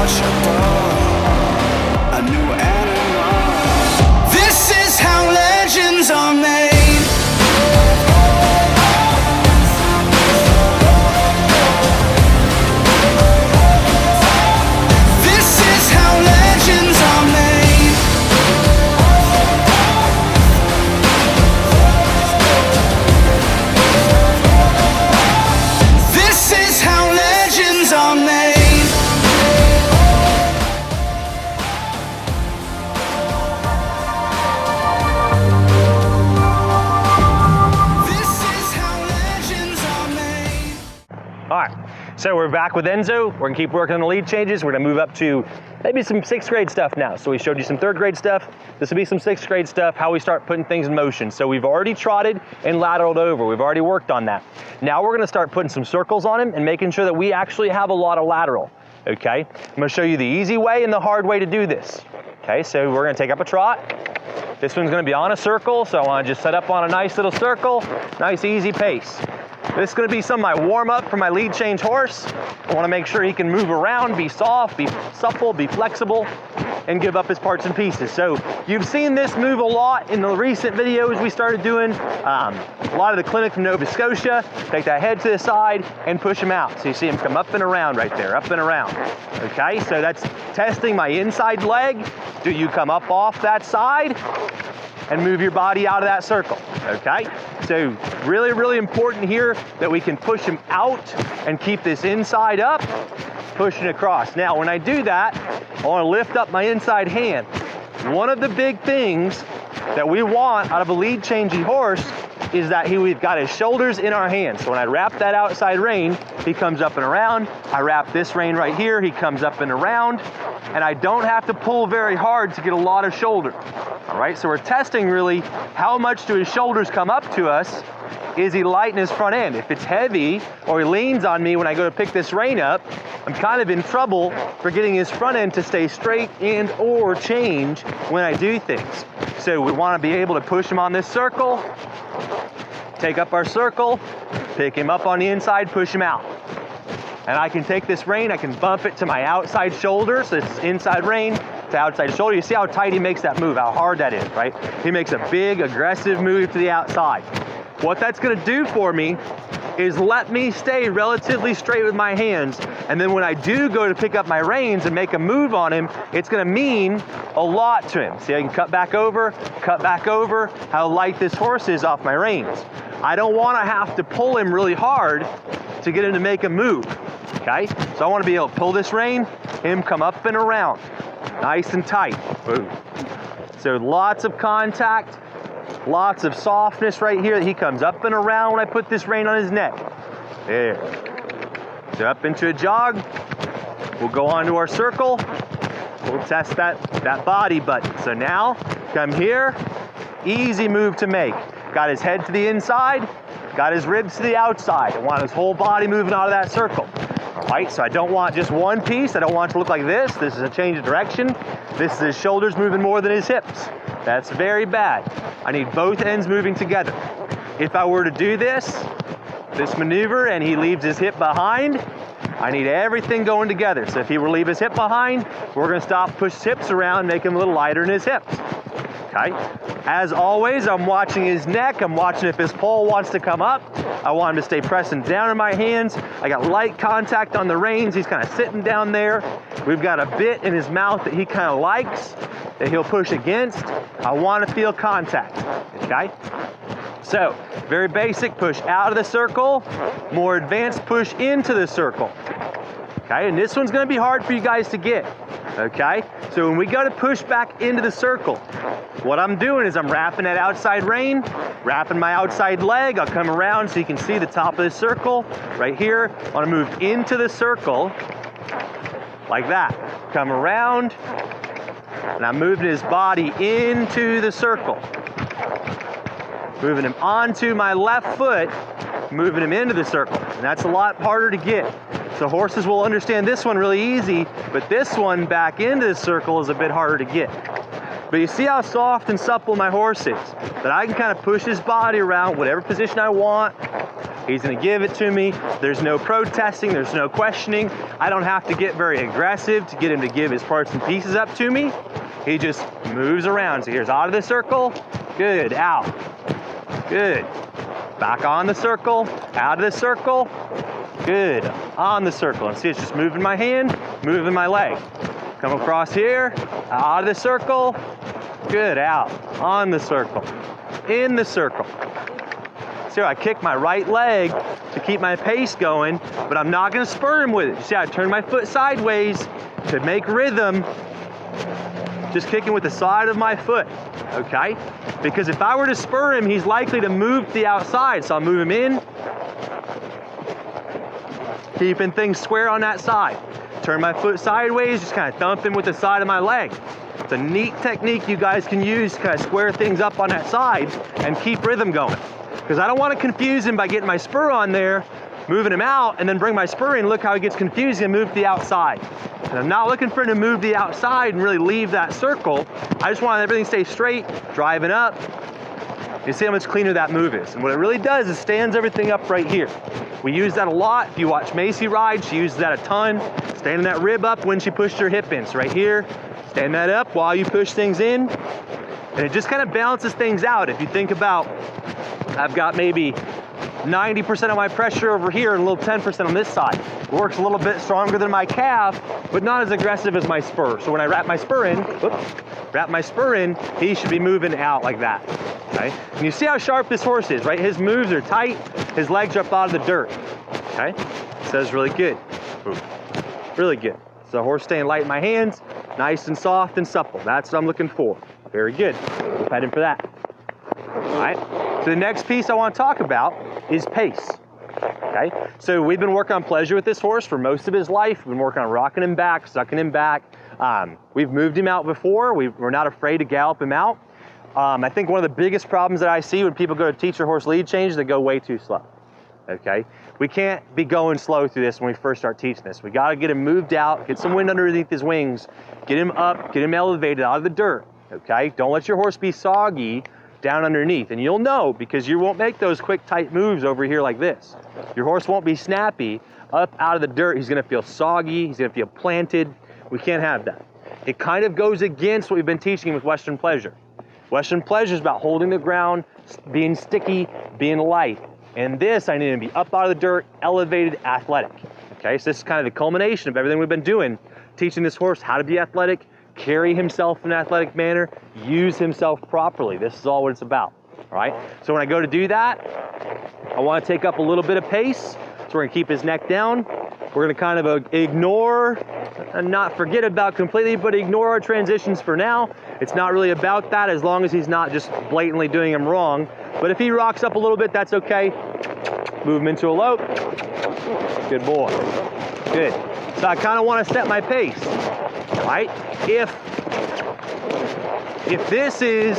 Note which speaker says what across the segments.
Speaker 1: untouchable, a new animal. This is how legends are made.
Speaker 2: So we're back with Enzo. We're gonna keep working on the lead changes. We're gonna move up to maybe some 6th grade stuff now. So we showed you some 3rd grade stuff. This will be some 6th grade stuff, how we start putting things in motion. So we've already trotted and lateraled over. We've already worked on that. Now we're gonna start putting some circles on him and making sure that we actually have a lot of lateral, okay? I'm gonna show you the easy way and the hard way to do this. Okay, so we're gonna take up a trot. This one's gonna be on a circle, so I wanna just set up on a nice little circle, nice easy pace. This is going to be some of my warm-up for my lead change horse. I want to make sure he can move around, be soft, be supple, be flexible, and give up his parts and pieces. So you've seen this move a lot in the recent videos we started doing. A lot of the clinic from Nova Scotia. Take that head to the side and push him out. So you see him come up and around right there, up and around. Okay, so that's testing my inside leg. Do you come up off that side and move your body out of that circle, okay? So really, really important here that we can push him out and keep this inside up, pushing across. Now, when I do that, I wanna lift up my inside hand. One of the big things that we want out of a lead changing horse is that we've got his shoulders in our hands. So when I wrap that outside rein, he comes up and around. I wrap this rein right here, he comes up and around, and I don't have to pull very hard to get a lot of shoulder. All right, so we're testing really how much do his shoulders come up to us. Is he light in his front end? If it's heavy or he leans on me when I go to pick this rein up, I'm kind of in trouble for getting his front end to stay straight and or change when I do things. So we want to be able to push him on this circle, take up our circle, pick him up on the inside, push him out. And I can take this rein, I can bump it to my outside shoulder, so it's inside rein to outside shoulder. You see how tight he makes that move, how hard that is, right? He makes a big, aggressive move to the outside. What that's gonna do for me is let me stay relatively straight with my hands, and then when I do go to pick up my reins and make a move on him, it's gonna mean a lot to him. See, I can cut back over, how light this horse is off my reins. I don't wanna have to pull him really hard to get him to make a move, okay? So I wanna be able to pull this rein, him come up and around, nice and tight, boom. So lots of contact, lots of softness right here. He comes up and around when I put this rein on his neck. There. So up into a jog. We'll go on to our circle. We'll test that body button. So now, come here. Easy move to make. Got his head to the inside. Got his ribs to the outside. I want his whole body moving out of that circle. All right, so I don't want just one piece. I don't want it to look like this. This is a change of direction. This is his shoulders moving more than his hips. That's very bad. I need both ends moving together. If I were to do this maneuver, and he leaves his hip behind, I need everything going together. So if he were to leave his hip behind, we're gonna stop, push his hips around, make him a little lighter in his hips, okay? As always, I'm watching his neck. I'm watching if his pole wants to come up. I want him to stay pressing down in my hands. I got light contact on the reins. He's kind of sitting down there. We've got a bit in his mouth that he kind of likes, that he'll push against. I want to feel contact, okay? So, very basic, push out of the circle. More advanced, push into the circle. Okay, and this one's gonna be hard for you guys to get, okay? So when we go to push back into the circle, what I'm doing is I'm wrapping that outside rein, wrapping my outside leg. I'll come around so you can see the top of the circle right here. I wanna move into the circle like that. Come around, and I'm moving his body into the circle. Moving him onto my left foot, moving him into the circle. And that's a lot harder to get. So horses will understand this one really easy, but this one back into the circle is a bit harder to get. But you see how soft and supple my horse is, that I can kind of push his body around whatever position I want, He's gonna give it to me. There's no protesting, there's no questioning. I don't have to get very aggressive to get him to give his parts and pieces up to me. He just moves around. So here's out of the circle, good, out, good. Back on the circle, out of the circle, good, on the circle. And see, it's just moving my hand, moving my leg. Come across here, out of the circle, good, out, on the circle, in the circle. See, I kick my right leg to keep my pace going, but I'm not gonna spur him with it. You see, I turn my foot sideways to make rhythm, just kicking with the side of my foot, okay? Because if I were to spur him, he's likely to move to the outside. So I'll move him in, keeping things square on that side. Turn my foot sideways, just kind of thump him with the side of my leg. It's a neat technique you guys can use to kind of square things up on that side and keep rhythm going. Because I don't want to confuse him by getting my spur on there, moving him out, and then bring my spur in. Look how he gets confused and move to the outside. And I'm not looking for him to move to the outside and really leave that circle. I just want everything to stay straight, driving up. You see how much cleaner that move is. And what it really does is stands everything up right here. We use that a lot. If you watch Macy ride, she uses that a ton. Standing that rib up when she pushed her hip in. So right here, stand that up while you push things in. And it just kind of balances things out. If you think about, I've got maybe 90% of my pressure over here and a little 10% on this side. It works a little bit stronger than my calf, but not as aggressive as my spur. So when I wrap my spur in, he should be moving out like that, okay? And you see how sharp this horse is, right? His moves are tight, his legs are up out of the dirt, okay? So it's really good, really good. So horse staying light in my hands, nice and soft and supple. That's what I'm looking for. Very good, we'll pet him for that. All right, so the next piece I want to talk about is pace, okay? So we've been working on pleasure with this horse for most of his life. We've been working on rocking him back, sucking him back. We've moved him out before. We're not afraid to gallop him out. I think one of the biggest problems that I see when people go to teach their horse lead change, they go way too slow, okay? We can't be going slow through this when we first start teaching this. We got to get him moved out, get some wind underneath his wings, get him up, get him elevated out of the dirt, okay? Don't let your horse be soggy down underneath, and you'll know because you won't make those quick tight moves over here like this. Your horse won't be snappy up out of the dirt. He's going to feel soggy, he's going to feel planted. We can't have that. It kind of goes against what we've been teaching with Western pleasure. Western pleasure is about holding the ground, being sticky, being light. And this, I need to be up out of the dirt, elevated, athletic. Okay, so this is kind of the culmination of everything we've been doing, teaching this horse how to be athletic, carry himself in an athletic manner, use himself properly. This is all what it's about, all right? So when I go to do that, I want to take up a little bit of pace. So we're going to keep his neck down. We're going to kind of ignore, and not forget about completely, but ignore our transitions for now. It's not really about that as long as he's not just blatantly doing them wrong. But if he rocks up a little bit, that's okay. Move him into a lope. Good boy. Good. So I kind of want to set my pace. Right? If this is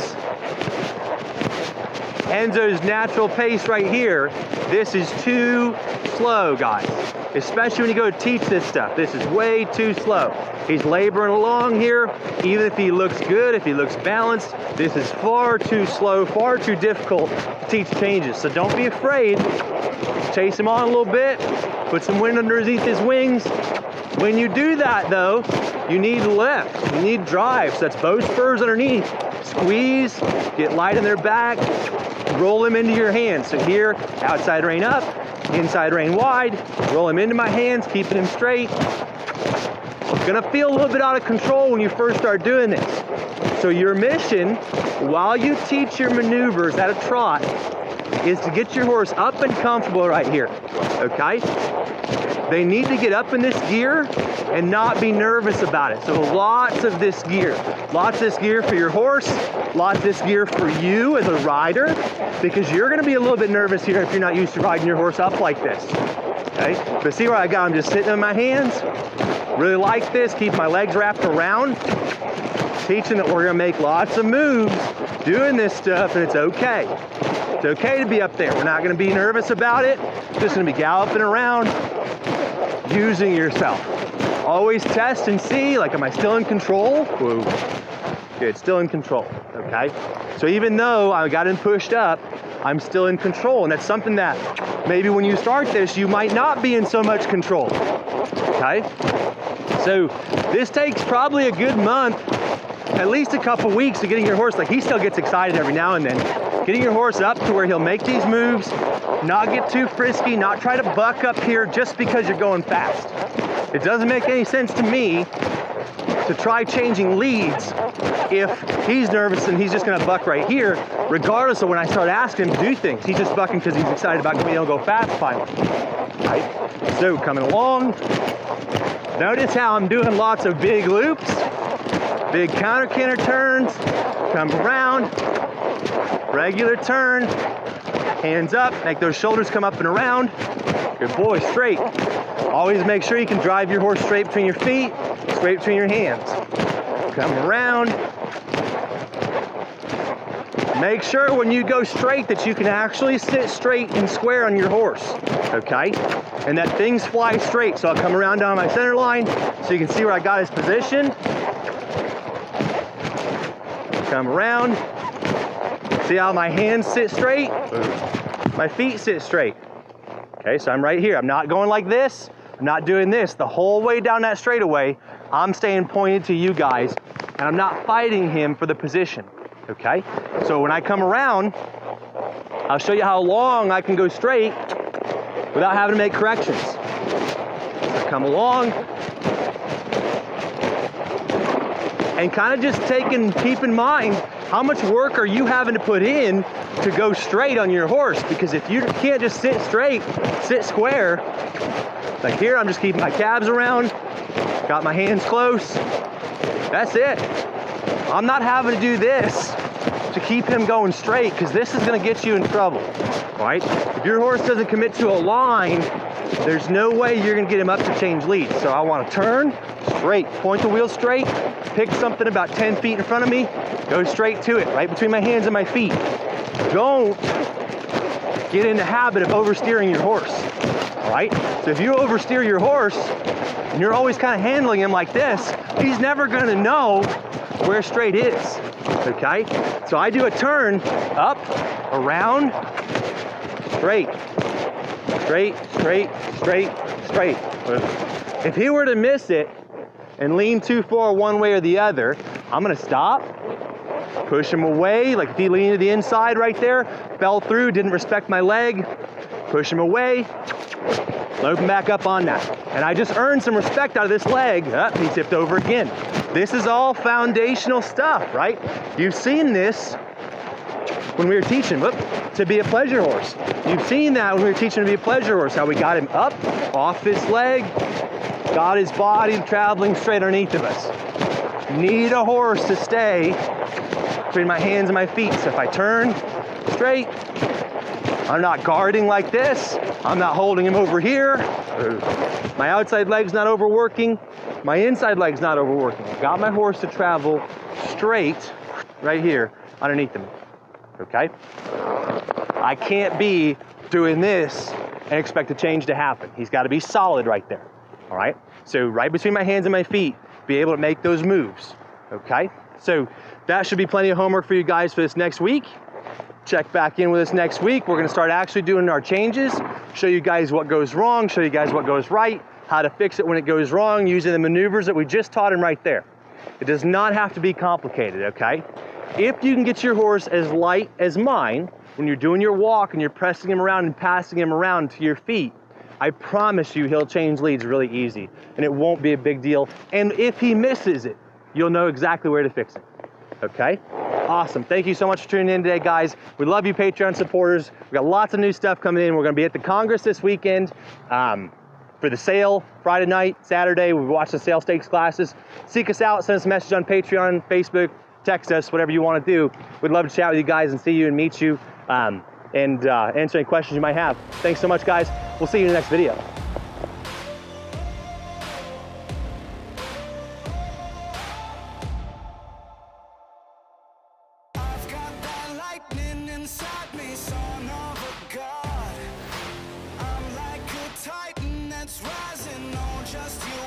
Speaker 2: Enzo's natural pace right here, this is too slow, guys. Especially when you go to teach this stuff. This is way too slow. He's laboring along here. Even if he looks good, if he looks balanced, this is far too slow, far too difficult to teach changes. So don't be afraid. Chase him on a little bit. Put some wind underneath his wings. When you do that, though, you need lift, you need drive. So that's both spurs underneath. Squeeze, get light in their back, roll them into your hands. So here, outside rein up, inside rein wide, roll him into my hands, keeping him straight. Gonna feel a little bit out of control when you first start doing this. So your mission, while you teach your maneuvers at a trot, is to get your horse up and comfortable right here, okay? They need to get up in this gear and not be nervous about it. So lots of this gear. Lots of this gear for your horse, lots of this gear for you as a rider, because you're gonna be a little bit nervous here if you're not used to riding your horse up like this, okay? But see where I got him just sitting in my hands? Really like this, keep my legs wrapped around. Teaching that we're gonna make lots of moves doing this stuff, and it's okay. It's okay to be up there. We're not gonna be nervous about it. Just gonna be galloping around, using yourself. Always test and see, like, am I still in control? Whoa. Good, still in control, okay? So even though I got him pushed up, I'm still in control, and that's something that maybe when you start this, you might not be in so much control, okay? So this takes probably a good month, at least a couple weeks of getting your horse, like he still gets excited every now and then, getting your horse up to where he'll make these moves, not get too frisky, not try to buck up here just because you're going fast. It doesn't make any sense to me to try changing leads if he's nervous and he's just gonna buck right here, regardless of when I start asking him to do things. He's just bucking because he's excited about being able to go fast finally, right? So coming along, notice how I'm doing lots of big loops, big counter turns, come around, regular turn, hands up, make those shoulders come up and around. Good boy, straight. Always make sure you can drive your horse straight between your feet, straight between your hands. Come around. Make sure when you go straight that you can actually sit straight and square on your horse, okay? And that things fly straight. So I'll come around down my center line so you can see where I got his position. Come around. See how my hands sit straight? My feet sit straight. Okay, so I'm right here. I'm not going like this. I'm not doing this the whole way down that straightaway. I'm staying pointed to you guys, and I'm not fighting him for the position, okay? So when I come around, I'll show you how long I can go straight without having to make corrections. So come along, and kind of just keep in mind, how much work are you having to put in to go straight on your horse? Because if you can't just sit straight, sit square, like here, I'm just keeping my calves around, got my hands close, that's it. I'm not having to do this to keep him going straight, because this is gonna get you in trouble, right? If your horse doesn't commit to a line, there's no way you're gonna get him up to change leads. So I wanna turn straight, point the wheel straight, pick something about 10 feet in front of me, go straight to it, right between my hands and my feet. Don't get in the habit of oversteering your horse, all right? So if you oversteer your horse and you're always kind of handling him like this, he's never gonna know where straight is, okay? So I do a turn, up, around, straight, straight, straight, straight, straight. If he were to miss it and lean too far one way or the other, I'm gonna stop, push him away, like if he leaned to the inside right there, fell through, didn't respect my leg, push him away, load him back up on that. And I just earned some respect out of this leg. He tipped over again. This is all foundational stuff, right? You've seen this when we were teaching to be a pleasure horse. You've seen that when we were teaching to be a pleasure horse, how we got him up, off his leg, got his body traveling straight underneath of us. Need a horse to stay between my hands and my feet. So if I turn straight, I'm not guarding like this. I'm not holding him over here. My outside leg's not overworking. My inside leg's not overworking. I've got my horse to travel straight right here underneath him, okay? I can't be doing this and expect a change to happen. He's got to be solid right there, all right? So right between my hands and my feet, be able to make those moves, okay? So that should be plenty of homework for you guys for this next week. Check back in with us next week. We're gonna start actually doing our changes, show you guys what goes wrong, show you guys what goes right, how to fix it when it goes wrong, using the maneuvers that we just taught him right there. It does not have to be complicated, okay? If you can get your horse as light as mine, when you're doing your walk and you're pressing him around and passing him around to your feet, I promise you he'll change leads really easy, and it won't be a big deal. And if he misses it, you'll know exactly where to fix it, okay? Awesome. Thank you so much for tuning in today, guys. We love you, Patreon supporters. We got lots of new stuff coming in. We're going to be at the Congress this weekend for the sale Friday night, Saturday. We watch the sale stakes classes. Seek us out. Send us a message on Patreon, Facebook, text us, whatever you want to do. We'd love to chat with you guys and see you and meet you and answer any questions you might have. Thanks so much, guys. We'll see you in the next video.
Speaker 1: Inside me, son of a god. I'm like a titan that's rising on just you.